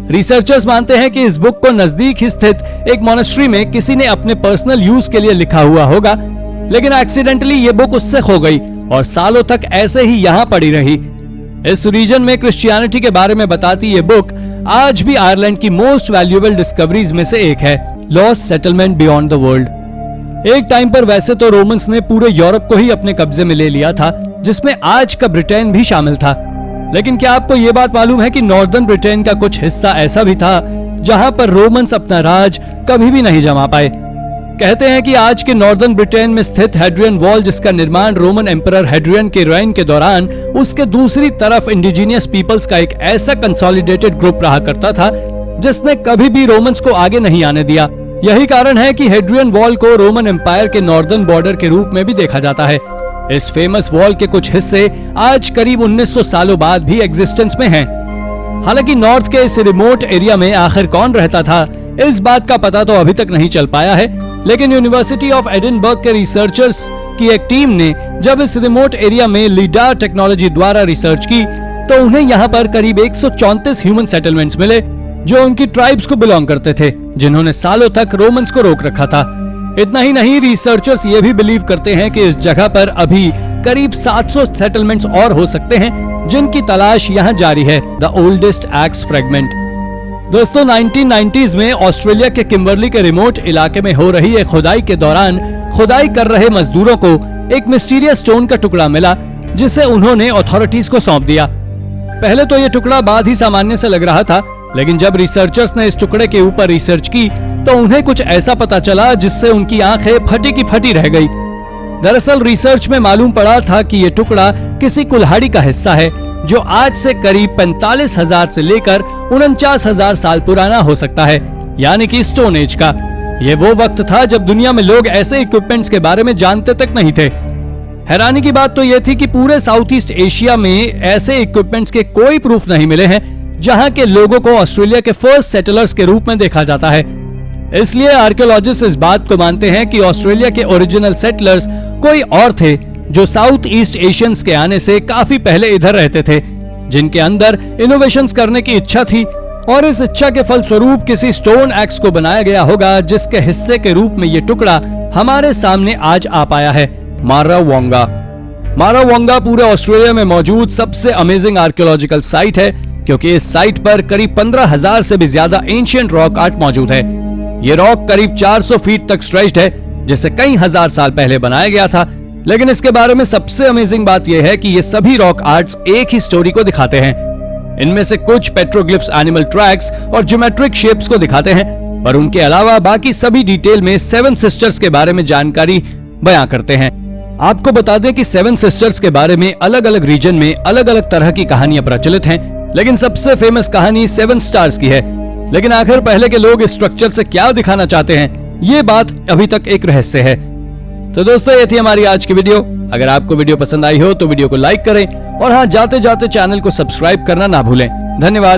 रिसर्चर्स मानते हैं कि इस बुक को नजदीक ही स्थित एक मॉनेस्ट्री में किसी ने अपने पर्सनल यूज के लिए लिखा हुआ होगा, लेकिन एक्सीडेंटली ये बुक उससे खो गई और सालों तक ऐसे ही यहाँ पड़ी रही। इस रीजन में क्रिश्चियनिटी के बारे में बताती ये बुक आज भी आयरलैंड की मोस्ट वैल्यूएबल डिस्कवरीज में से एक है। Lost settlement beyond the world. एक टाइम पर वैसे तो रोमन्स ने पूरे यूरोप को ही अपने कब्जे में ले लिया था, जिसमें आज का ब्रिटेन भी शामिल था। लेकिन क्या आपको ये बात मालूम है कि नॉर्दर्न ब्रिटेन का कुछ हिस्सा ऐसा भी था जहां पर रोमन्स अपना राज कभी भी नहीं जमा पाए। कहते हैं कि आज के नॉर्दर्न ब्रिटेन में स्थित हेड्रियन वॉल, जिसका निर्माण रोमन एम्परर हेड्रियन के रेन के दौरान उसके दूसरी तरफ इंडिजिनियस पीपल्स का एक ऐसा कंसोलिडेटेड ग्रुप रहा करता था जिसने कभी भी रोमन्स को आगे नहीं आने दिया। यही कारण है कि हेड्रियन वॉल को रोमन एम्पायर के नॉर्दर्न बॉर्डर के रूप में भी देखा जाता है। इस फेमस वॉल के कुछ हिस्से आज करीब 1900 सालों बाद भी एग्जिस्टेंस में हैं। हालांकि नॉर्थ के इस रिमोट एरिया में आखिर कौन रहता था, इस बात का पता तो अभी तक नहीं चल पाया है। लेकिन यूनिवर्सिटी ऑफ एडिनबर्ग के रिसर्चर्स की एक टीम ने जब इस रिमोट एरिया में लीडार टेक्नोलॉजी द्वारा रिसर्च की तो उन्हें यहाँ पर करीब 134 ह्यूमन सेटलमेंट्स मिले जो उनकी ट्राइब्स को बिलोंग करते थे, जिन्होंने सालों तक रोमन्स को रोक रखा था। इतना ही नहीं, रिसर्चर्स ये भी बिलीव करते हैं कि इस जगह पर अभी करीब 700 सेटलमेंट्स और हो सकते हैं जिनकी तलाश यहाँ जारी है। The oldest x fragment. दोस्तों, 1990s में ऑस्ट्रेलिया के किम्बरली के रिमोट इलाके में हो रही एक खुदाई के दौरान खुदाई कर रहे मजदूरों को एक मिस्टीरियस स्टोन का टुकड़ा मिला, जिसे उन्होंने अथॉरिटीज को सौंप दिया। पहले तो ये टुकड़ा बाद ही सामान्य से लग रहा था, लेकिन जब रिसर्चर्स ने इस टुकड़े के ऊपर रिसर्च की तो उन्हें कुछ ऐसा पता चला जिससे उनकी आंखें फटी की फटी रह गई। दरअसल रिसर्च में मालूम पड़ा था कि ये टुकड़ा किसी कुल्हाड़ी का हिस्सा है जो आज से करीब 45,000 से लेकर 49,000 साल पुराना हो सकता है, यानी कि स्टोन एज का। ये वो वक्त था जब दुनिया में लोग ऐसे इक्विपमेंट्स के बारे में जानते तक नहीं थे। हैरानी की बात तो यह थी कि पूरे साउथ ईस्ट एशिया में ऐसे इक्विपमेंट्स के कोई प्रूफ नहीं मिले हैं जहां के लोगों को ऑस्ट्रेलिया के फर्स्ट सेटलर्स के रूप में देखा जाता है। इसलिए आर्कियोलॉजिस्ट इस बात को मानते हैं कि ऑस्ट्रेलिया के ओरिजिनल सेटलर्स कोई और थे जो साउथ ईस्ट एशियंस के आने से काफी पहले इधर रहते थे, जिनके अंदर इनोवेशंस करने की इच्छा थी और इस इच्छा के फलस्वरूप किसी स्टोन एक्स को बनाया गया होगा जिसके हिस्से के रूप में ये टुकड़ा हमारे सामने आज आ पाया है। मारावोंगा। मारावोंगा पूरे ऑस्ट्रेलिया में मौजूद सबसे अमेजिंग आर्कियोलॉजिकल साइट है क्योंकि इस साइट पर करीब 15,000 से भी ज्यादा एंशिएंट रॉक आर्ट मौजूद है। ये रॉक करीब 400 फीट तक स्ट्रेच्ड है, जिसे कई हजार साल पहले बनाया गया था। लेकिन इसके बारे में सबसे अमेजिंग बात यह है कि ये सभी रॉक आर्ट्स एक ही स्टोरी को दिखाते हैं। इनमें से कुछ पेट्रोग्लिफ्स एनिमल ट्रैक्स और ज्योमेट्रिक शेप्स को दिखाते हैं, पर उनके अलावा बाकी सभी डिटेल में सेवन सिस्टर्स के बारे में जानकारी बयां करते हैं। आपको बता दें कि सेवन सिस्टर्स के बारे में अलग अलग रीजन में अलग अलग तरह की कहानियां प्रचलित हैं, लेकिन सबसे फेमस कहानी सेवन स्टार्स की है। लेकिन आखिर पहले के लोग इस स्ट्रक्चर से क्या दिखाना चाहते हैं, ये बात अभी तक एक रहस्य है। तो दोस्तों, ये थी हमारी आज की वीडियो। अगर आपको वीडियो पसंद आई हो तो वीडियो को लाइक करें और हाँ, जाते जाते चैनल को सब्सक्राइब करना ना भूलें। धन्यवाद।